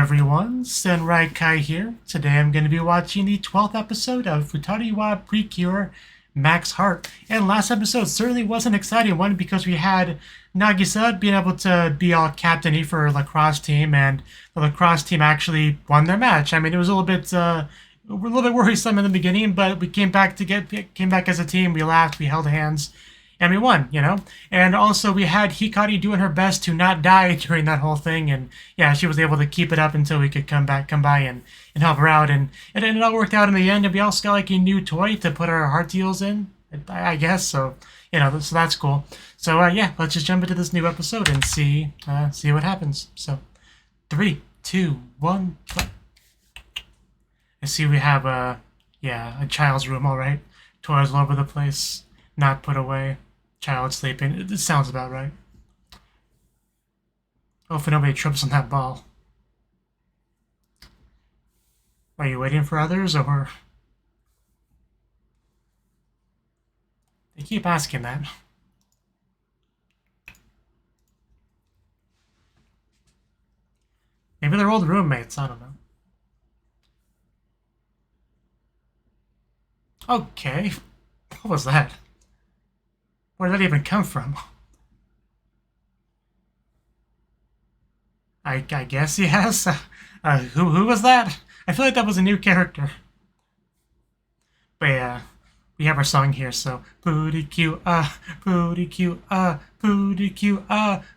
everyone, Senrai Kai here. Today I'm going to be watching the 12th episode of Futari wa Precure Max Heart. And last episode certainly was an exciting one because we had Nagisa being able to be all captain-y for a lacrosse team, and the lacrosse team actually won their match. I mean, it was a little bit worrisome in the beginning, but we came back as a team. We laughed, we held hands, and we won, you know? And also we had Hikari doing her best to not die during that whole thing, and yeah, she was able to keep it up until we could come by and help her out, and it all worked out in the end, and we also got like a new toy to put our heart deals in, I guess, so, you know, so that's cool. So yeah, let's just jump into this new episode and see what happens. So, 3, 2, 1, play. I see we have a child's room, alright. Toys all over the place, not put away. Child sleeping. It sounds about right. Hopefully nobody trips on that ball. Are you waiting for others, or? They keep asking that. Maybe they're old roommates, I don't know. Okay. What was that? Where did that even come from? I guess he has. Who was that? I feel like that was a new character. But yeah, we have our song here, so Puri Q Puri Q Puri Q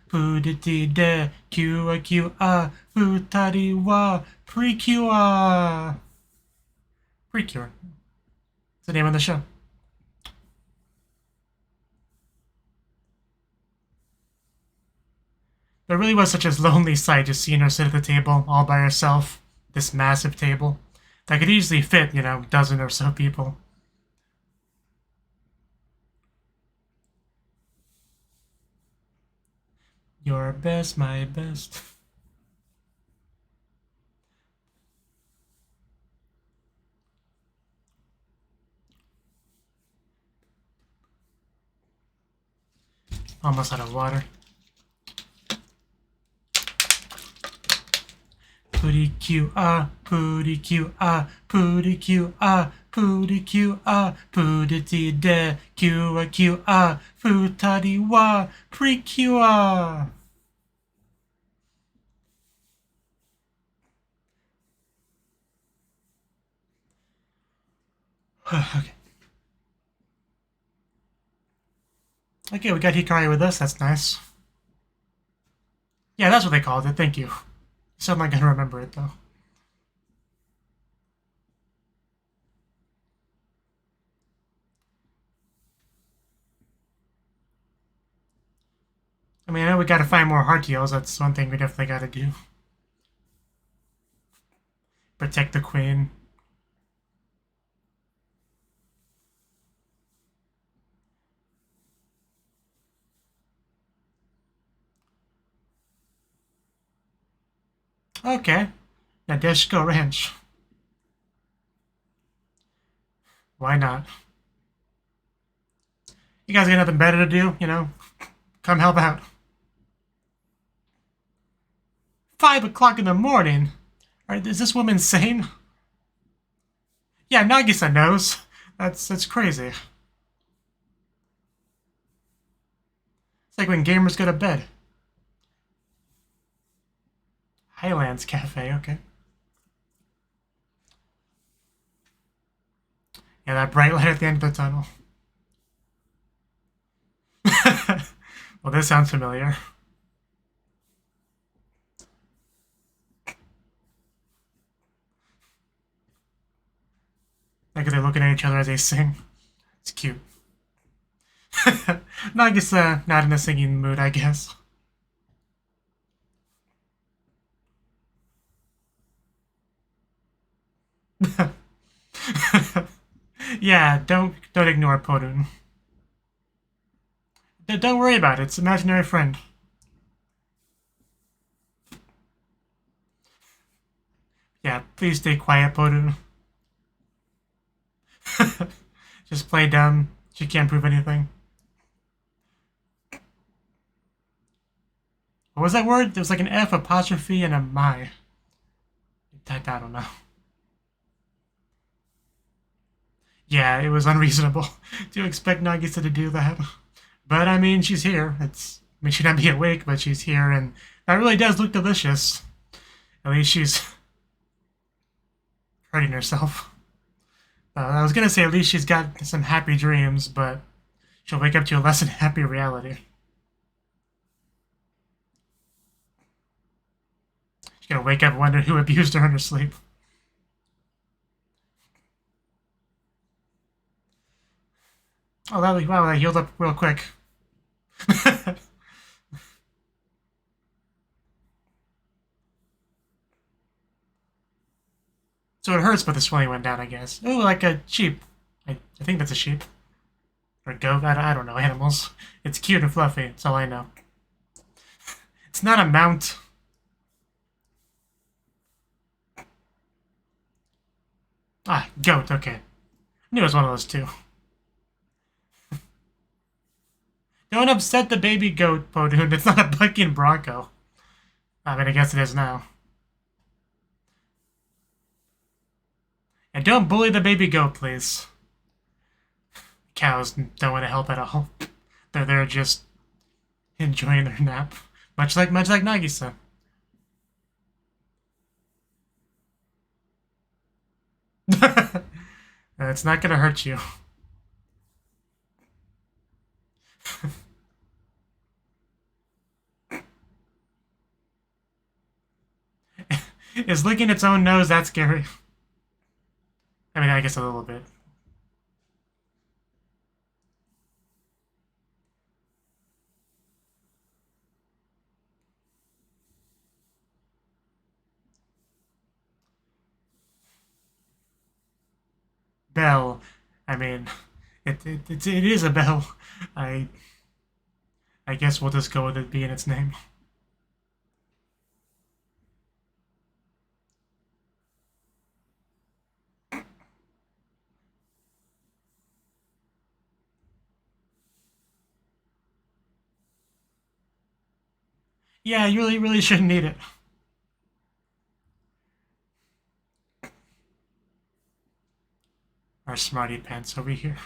Puri de Q Futari wa Precure. Precure. It's the name of the show. It really was such a lonely sight just seeing her sit at the table all by herself. This massive table that could easily fit, you know, a dozen or so people. Your best, my best. Almost out of water. Puri Q Puri Q Puri Q Puri Q Puri de Q Futari wa Precure. Okay. Okay, we got Hikari with us. That's nice. Yeah, that's what they called it. Thank you. So I'm not gonna remember it though. I mean, I know we gotta find more heart deals. That's one thing we definitely gotta do. Protect the queen. Okay. Nadeshiko Ranch. Why not? You guys got nothing better to do, you know? Come help out. 5 o'clock in the morning? Alright, is this woman sane? Yeah, Nagisa knows. That's crazy. It's like when gamers go to bed. Highlands Cafe, okay. Yeah, that bright light at the end of the tunnel. Well, this sounds familiar. Like they're looking at each other as they sing. It's cute. Nagisa not in a singing mood, I guess. Yeah, don't ignore Podun. Don't worry about it. It's an imaginary friend. Yeah, please stay quiet, Podun. Just play dumb. She can't prove anything. What was that word? There was like an F apostrophe and a my. I don't know. Yeah, it was unreasonable to expect Nagisa to do that. But I mean, she's here. I mean, she might not be awake, but she's here, and that really does look delicious. At least she's hurting herself. I was gonna say at least she's got some happy dreams, but she'll wake up to a less than happy reality. She's gonna wake up and wonder who abused her in her sleep. Oh, wow, that healed up real quick. So it hurts, but the swelling went down, I guess. Oh, like a sheep. I think that's a sheep. Or a goat. I don't know animals. It's cute and fluffy. That's all I know. It's not a mount. Ah, goat. Okay. I knew it was one of those two. Don't upset the baby goat, Podun. It's not a bucking bronco. I mean, I guess it is now. And don't bully the baby goat, please. Cows don't want to help at all. They're there just enjoying their nap. Much like Nagisa. It's not gonna hurt you. Is licking its own nose that scary? I mean, I guess a little bit. Bell. I mean, it is a bell. I guess we'll just go with it being its name. Yeah, you really shouldn't need it. Our smarty pants over here.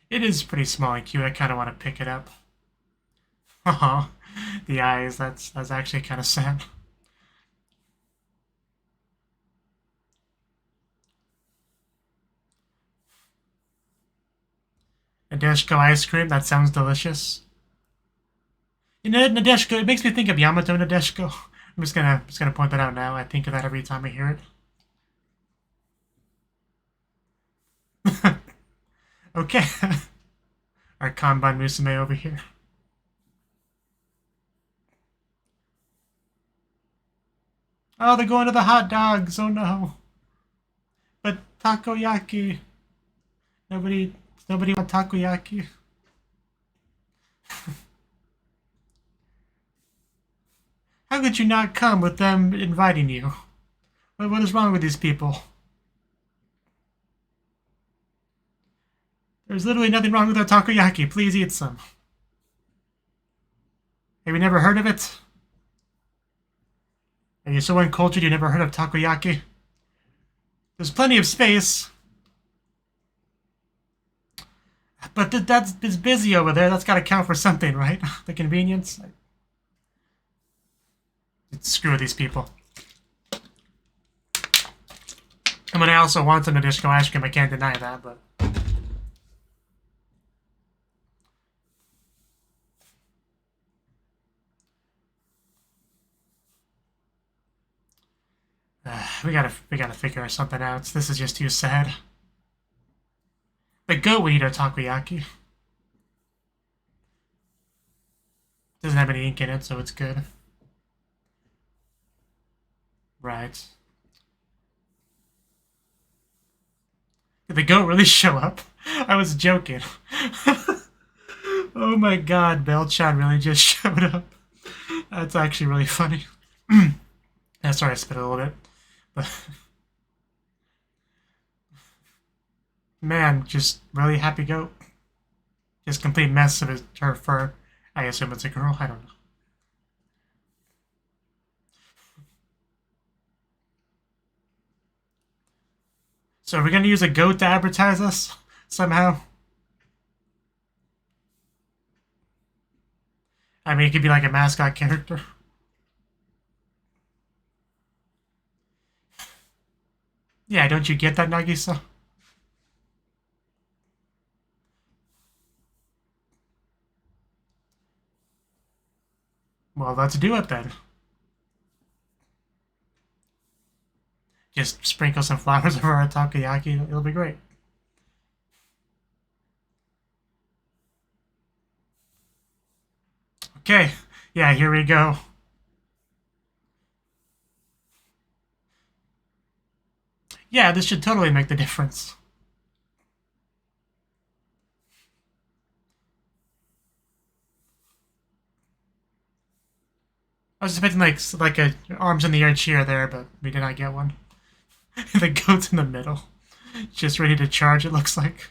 It is pretty small and cute. I kind of want to pick it up. Oh, the eyes. That's actually kind of sad. Nadeshiko ice cream. That sounds delicious. You know, Nadeshiko. It makes me think of Yamato Nadeshiko. I'm just gonna point that out now. I think of that every time I hear it. Okay. Our Kanban Musume over here. Oh, they're going to the hot dogs. Oh no. But takoyaki. Nobody want takoyaki. How could you not come with them inviting you? What is wrong with these people? There's literally nothing wrong with our takoyaki. Please eat some. Have you never heard of it? Are you so uncultured you never heard of takoyaki? There's plenty of space. But it's busy over there. That's got to count for something, right? The convenience. Screw these people. I mean, I also want some additional ice cream. I can't deny that, but... we gotta figure something out. This is just too sad. The goat would eat our takoyaki. Doesn't have any ink in it, so it's good. Right. Did the goat really show up? I was joking. Oh my god, Bell-chan really just showed up. That's actually really funny. Sorry, I spit a little bit. But Man, just really happy goat. Just complete mess of her fur. I assume it's a girl. I don't know. So are we gonna use a goat to advertise us somehow? I mean, it could be like a mascot character. Yeah, don't you get that, Nagisa? Well, let's do it then. Just sprinkle some flowers over our takoyaki. It'll be great. Okay, yeah, here we go. Yeah, this should totally make the difference. I was expecting like a arms in the air cheer there, but we did not get one. The goat's in the middle, just ready to charge. It looks like.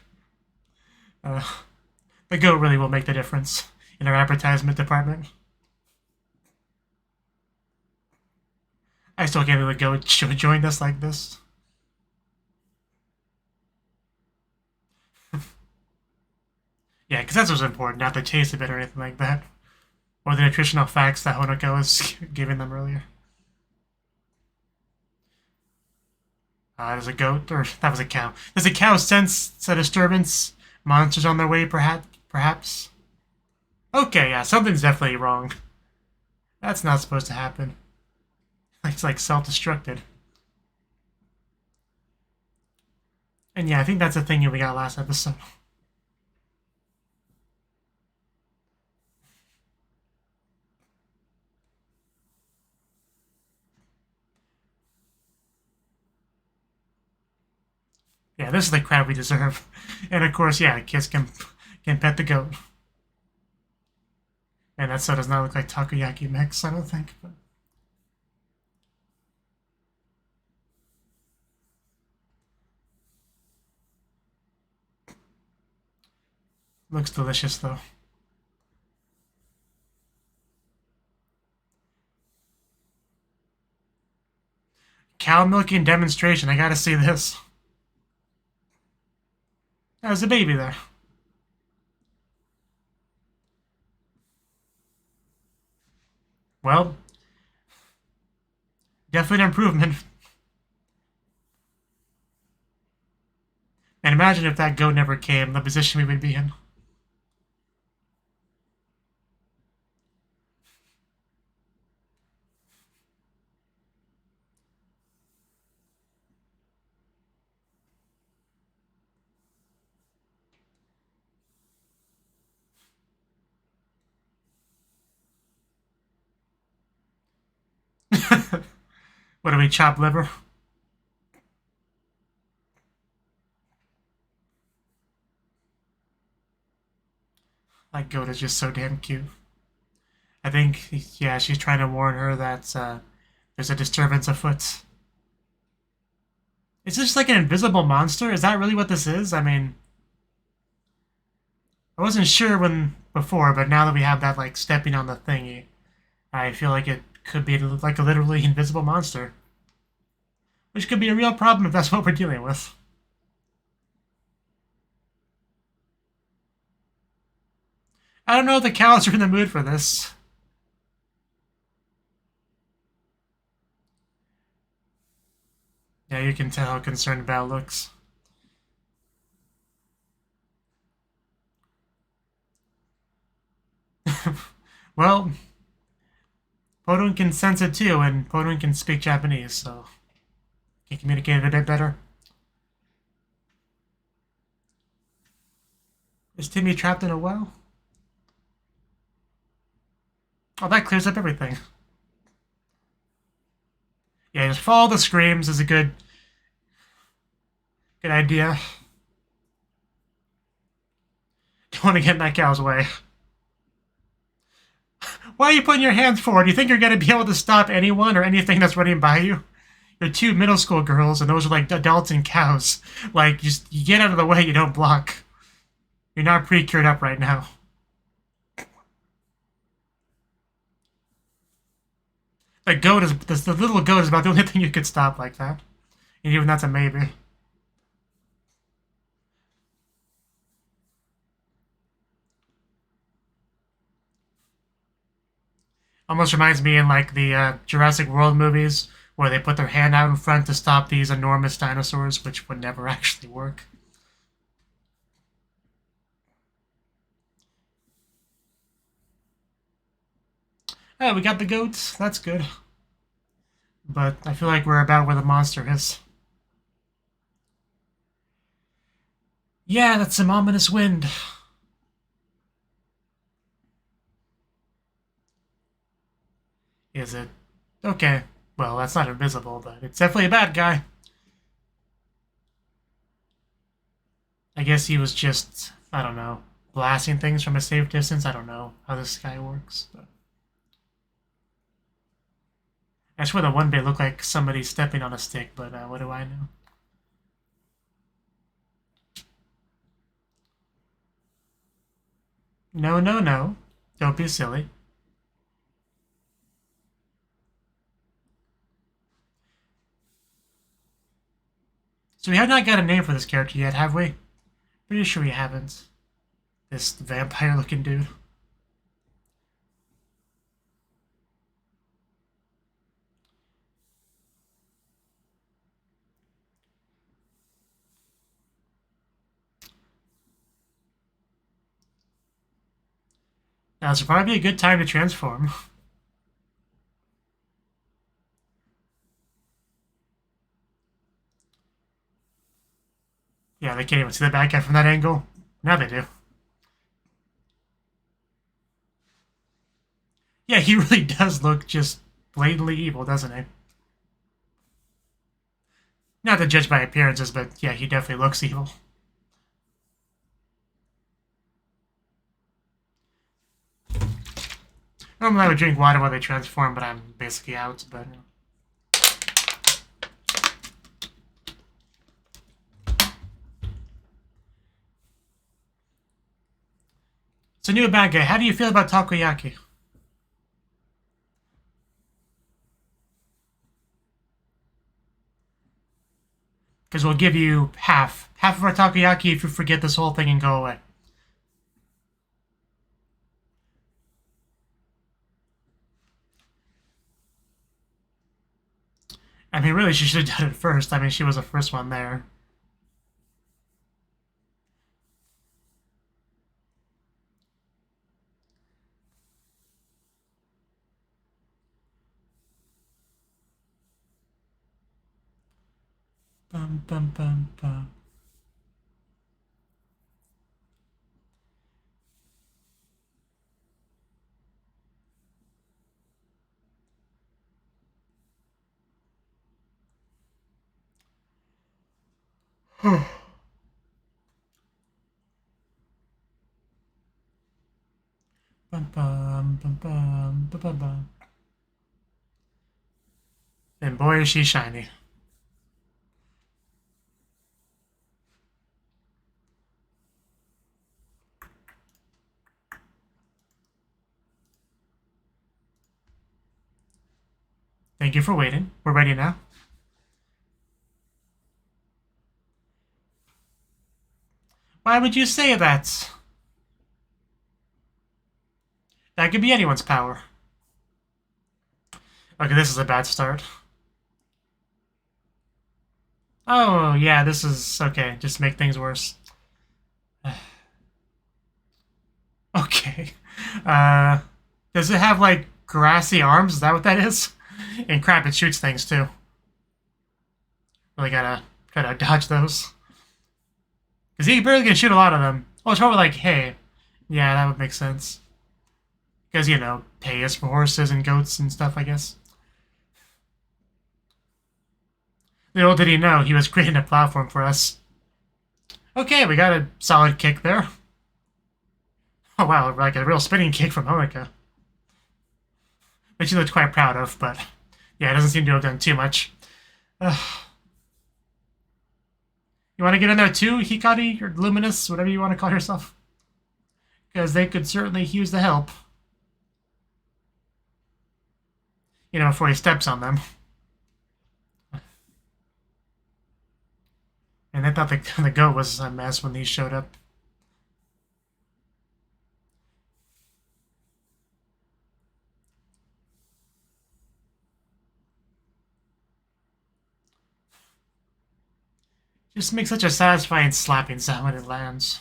The goat really will make the difference in our advertisement department. I still can't believe the goat joined us like this. Yeah, because that's what's important, not the taste of it or anything like that. Or the nutritional facts that Honoko was giving them earlier. There's a goat, or that was a cow. Does a cow sense a disturbance? Monsters on their way, perhaps? Okay, yeah, something's definitely wrong. That's not supposed to happen. It's like self-destructed. And yeah, I think that's the thing we got last episode. Yeah, this is the crowd we deserve. And of course, yeah, kids can pet the goat. And that so does not look like takoyaki mix, I don't think. But... looks delicious, though. Cow milking demonstration. I gotta see this. There's a baby there. Well, definitely an improvement. And imagine if that goat never came, the position we would be in. What do we chop liver? That goat is just so damn cute. I think, yeah, she's trying to warn her that there's a disturbance afoot. Is this like an invisible monster? Is that really what this is? I mean, I wasn't sure before, but now that we have that like stepping on the thingy, I feel like it could be like a literally invisible monster. Which could be a real problem if that's what we're dealing with. I don't know if the cows are in the mood for this. Yeah, you can tell how concerned Val looks. Well, Podun can sense it too, and Podun can speak Japanese, so he can communicate it a bit better. Is Timmy trapped in a well? Oh, that clears up everything. Yeah, just follow the screams is a good idea. Don't want to get in that cow's way. Why are you putting your hands forward? Do you think you're going to be able to stop anyone or anything that's running by you? You're two middle school girls, and those are like adults and cows. Like, you get out of the way, you don't block. You're not pre-cured up right now. The goat is the little goat is about the only thing you could stop like that, and even that's a maybe. Almost reminds me in like the Jurassic World movies where they put their hand out in front to stop these enormous dinosaurs, which would never actually work. Oh, we got the goats. That's good. But I feel like we're about where the monster is. Yeah, that's some ominous wind. Is it? Okay. Well, that's not invisible, but it's definitely a bad guy. I guess he was just, I don't know, blasting things from a safe distance. I don't know how this guy works. But I swear the one bit looked like somebody stepping on a stick, but what do I know? No, no, no. Don't be silly. So we have not got a name for this character yet, have we? Pretty sure we haven't. This vampire-looking dude. Now, this would probably be a good time to transform. Yeah, they can't even see the bad guy from that angle. Now they do. Yeah, he really does look just blatantly evil, doesn't he? Not to judge by appearances, but yeah, he definitely looks evil. Normally I would drink water while they transform, but I'm basically out, but... So, new bad guy, how do you feel about Takoyaki? Because we'll give you half. Half of our Takoyaki if you forget this whole thing and go away. I mean, really, she should have done it first. I mean, she was the first one there. Bum, bum, bum, bum. Bum, bum, bum, bum, bum, bum, bum. And boy, is she shiny. Thank you for waiting. We're ready now. Why would you say that? That could be anyone's power. Okay, this is a bad start. Oh, yeah, this is... Okay, just to make things worse. Okay. Does it have, like, grassy arms? Is that what that is? And crap, it shoots things, too. Really gotta try to dodge those. Because he barely can shoot a lot of them. Oh, it's probably like hay. Yeah, that would make sense. Because, you know, hay is for horses and goats and stuff, I guess. Little did he know he was creating a platform for us. Okay, we got a solid kick there. Oh wow, like a real spinning kick from Eureka. Which he looked quite proud of, but yeah, it doesn't seem to have done too much. Ugh. You want to get in there too, Hikari, or Luminous, whatever you want to call yourself? Because they could certainly use the help. You know, before he steps on them. And I thought the goat was a mess when these showed up. Just makes such a satisfying slapping sound when it lands.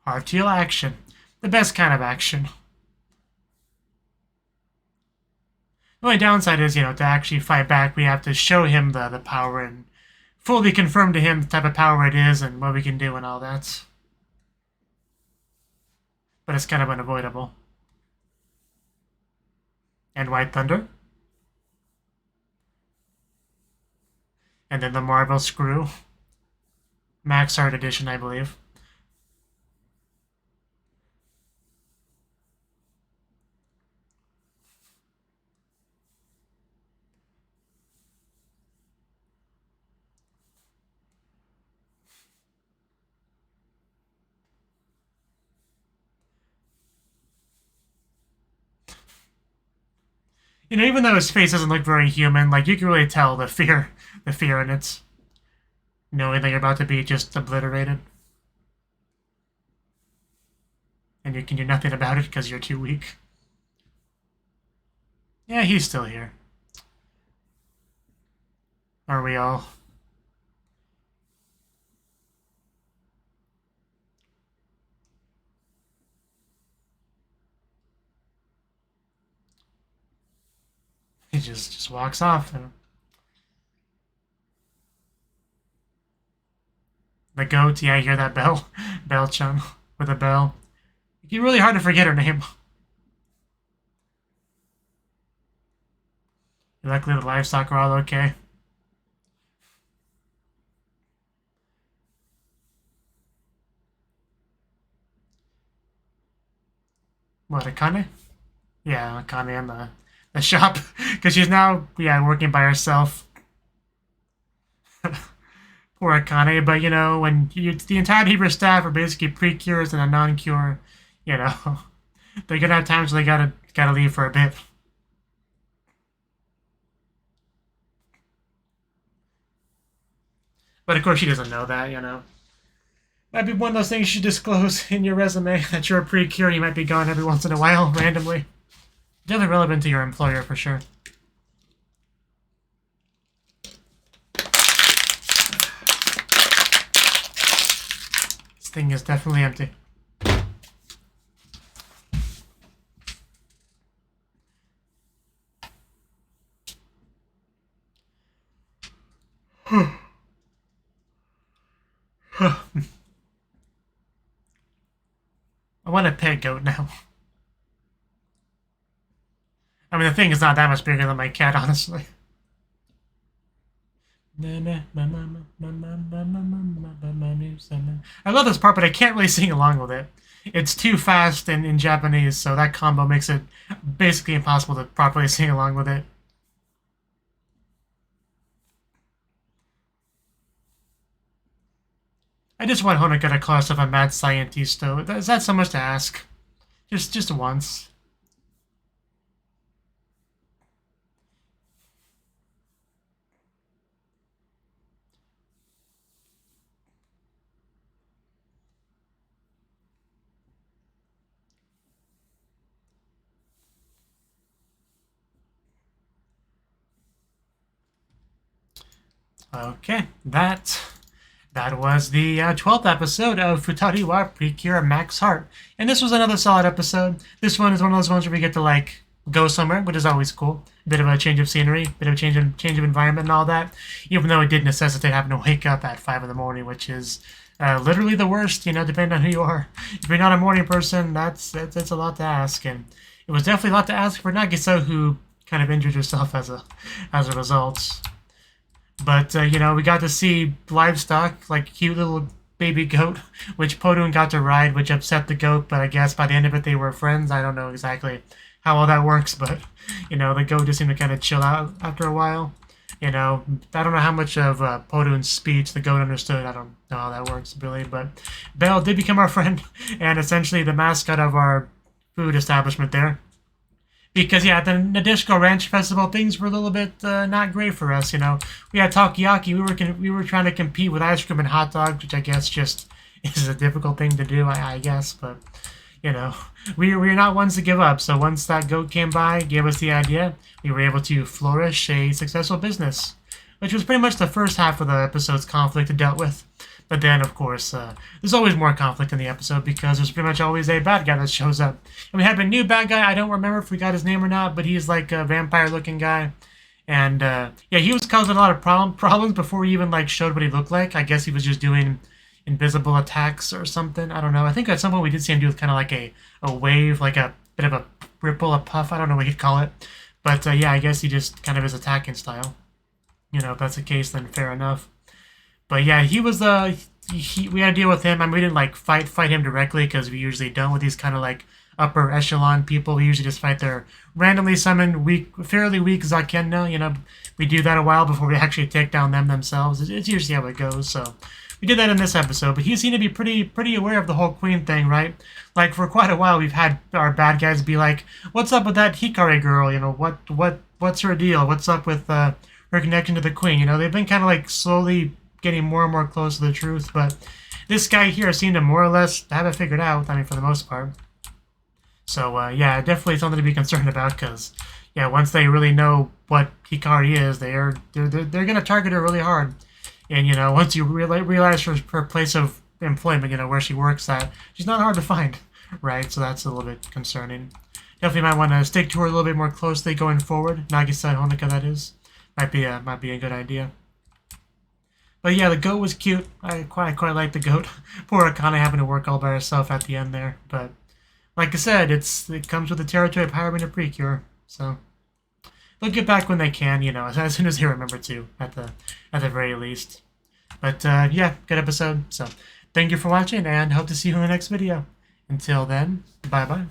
Hardtail action. The best kind of action. The only downside is, you know, to actually fight back, we have to show him the power and fully confirm to him the type of power it is and what we can do and all that. But it's kind of unavoidable. And White Thunder. And then the Marble Screw. Max Heart Edition, I believe. You know, even though his face doesn't look very human, like, you can really tell the fear in it. Knowing that you're about to be just obliterated. And you can do nothing about it because you're too weak. Yeah, he's still here. Are we all? He just walks off. And the goat, yeah, I hear that bell. Bell-chan with a bell. It's really hard to forget her name. Luckily the livestock are all okay. What, Akane? Yeah, Akane in the shop. Because she's now, yeah, working by herself. Poor Akane, but you know, when the entirety of her staff are basically pre-cures and a non-cure, you know, they're gonna have times where they gotta leave for a bit. But of course she doesn't know that, you know. Might be one of those things you should disclose in your resume, that you're a pre-cure, you might be gone every once in a while, randomly. Definitely relevant to your employer, for sure. This thing is definitely empty. I want a pet goat now. I mean, the thing is not that much bigger than my cat, honestly. I love this part, but I can't really sing along with it. It's too fast in Japanese, so that combo makes it basically impossible to properly sing along with it. I just want Honoka to call herself a mad scientist, though. Is that so much to ask? Just once. Okay, that was the 12th episode of Futari wa Precure Max Heart. And this was another solid episode. This one is one of those ones where we get to, like, go somewhere, which is always cool. A bit of a change of scenery, bit of a change of environment and all that. Even though it did necessitate having to wake up at 5 in the morning, which is literally the worst, you know, depending on who you are. If you're not a morning person, that's a lot to ask. And it was definitely a lot to ask for Nagisa, who kind of injured herself as a result. But you know, we got to see livestock, like cute little baby goat, which Podun got to ride, which upset the goat. But I guess by the end of it, they were friends. I don't know exactly how all that works, but you know, the goat just seemed to kind of chill out after a while. You know, I don't know how much of Podun's speech the goat understood. I don't know how that works really, but Belle did become our friend and essentially the mascot of our food establishment there. Because, yeah, at the Nadeshiko Ranch Festival, things were a little bit not great for us, you know. We had Takoyaki. We were trying to compete with ice cream and hot dogs, which I guess just is a difficult thing to do, I guess. But, you know, we're not ones to give up. So once that goat came by, gave us the idea, we were able to flourish a successful business, which was pretty much the first half of the episode's conflict dealt with. But then, of course, there's always more conflict in the episode because there's pretty much always a bad guy that shows up. And we have a new bad guy. I don't remember if we got his name or not, but he's like a vampire-looking guy. And, yeah, he was causing a lot of problems before he even, like, showed what he looked like. I guess he was just doing invisible attacks or something. I don't know. I think at some point we did see him do kind of like a wave, like a bit of a ripple, a puff. I don't know what you'd call it. But, yeah, I guess he just kind of is attacking style. You know, if that's the case, then fair enough. But yeah, he was we had to deal with him. I mean, we didn't like fight him directly because we usually don't with these kind of like upper echelon people. We usually just fight their randomly summoned fairly weak Zakenna. You know, we do that a while before we actually take down them themselves. It's usually how it goes. So we did that in this episode. But he seemed to be pretty aware of the whole queen thing, right? Like for quite a while, we've had our bad guys be like, "What's up with that Hikari girl? You know, what's her deal? What's up with her connection to the queen?" You know, they've been kind of like slowly getting more and more close to the truth, but this guy here seemed to more or less have it figured out, I mean, for the most part. So, yeah, definitely something to be concerned about, because, yeah, once they really know what Hikari is, they're going to target her really hard. And, you know, once you realize her place of employment, you know, where she works at, she's not hard to find, right? So that's a little bit concerning. Definitely might want to stick to her a little bit more closely going forward. Nagisa and Honoka, that is. Might be a good idea. But yeah, the goat was cute. I quite like the goat. Poor Akane having to work all by herself at the end there. But like I said, it comes with the territory of hiring a Precure. So they'll get back when they can, you know, as soon as they remember to, at the very least. But yeah, good episode. So thank you for watching, and hope to see you in the next video. Until then, bye bye.